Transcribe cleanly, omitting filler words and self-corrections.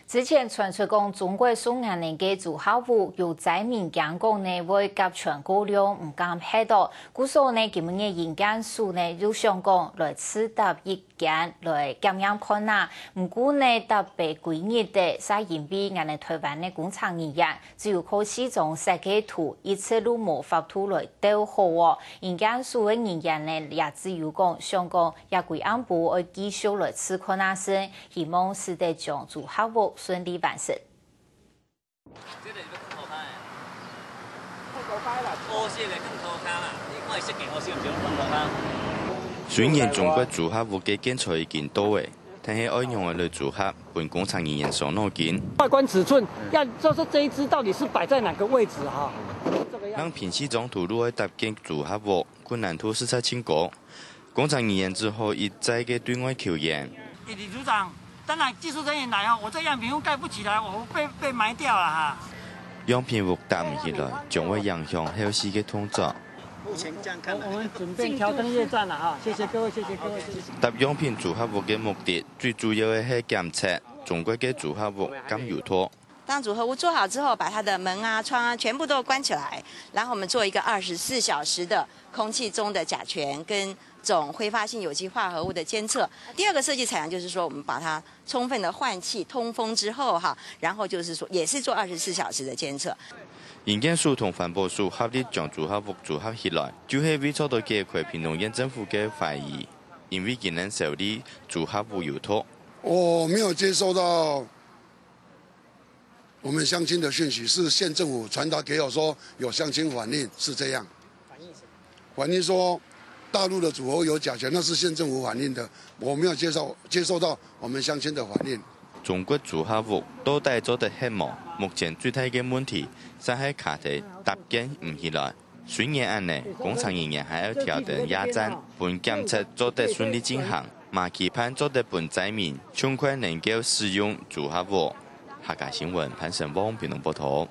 之前传出讲，中国苏银年嘅组合户有在民间讲呢，会甲全国量唔敢下到，故所呢，今日嘅营业数呢，就想讲来此搭一间来检验看呐。唔过呢，特别几日的，在因为我哋台湾嘅工厂人员，只有靠西种设计图，一次都无法图来斗好哦。营业数嘅人员呢，也只有讲，想讲也归安部会继续来此看那先，希望是得将组合户顺利完成。这个要更好看诶，太高开啦，乌色的更好看啦，你看设计乌色唔就更好看。虽然中国组合户嘅建材已经到位，但是爱用嘅类组合，本工厂人员所脑筋。外观尺寸要就是这一支到底是摆在哪个位置哈？让平时中途如何搭建组合户，困难度实在挺高。工厂人员之后一再嘅对外求援。李组长。当然，技术人员来哦，我这样品屋盖不起来，我被埋掉了哈。样品屋搭唔起来，将会影响后续嘅工作。目前这样看，我们准备挑灯夜战了哈，谢谢各位，谢谢各位。搭样品组合屋嘅目的，最主要嘅係檢測中國嘅組合屋敢有托。当组合屋做好之后，把它的门啊、窗啊全部都关起来，然后我们做一个24小时的空气中的甲醛跟总挥发性有机化合物的监测。第二个设计采样就是说，我们把它充分的换气、通风之后哈，然后就是说也是做24小时的监测。营建署同环保署合力將組合屋組合起來，就是為做到加快屏東縣政府嘅懷疑，因為今年受理組合屋有托。我沒有接收到我們鄉親的訊息，是縣政府傳達給我說有鄉親反映是這樣。反映說大陸的組合有甲醛，那是縣政府反映的，我沒有接受到我們鄉親的反映。中國組合屋到底做得黑冇？目前最大嘅問題係喺卡地搭建唔起來。雖然按呢，工廠人員還要調整壓站，本檢測做得順利進行，嘛期盼做得本災民盡快能夠使用組合屋。客家新聞潘成旺屏東報道。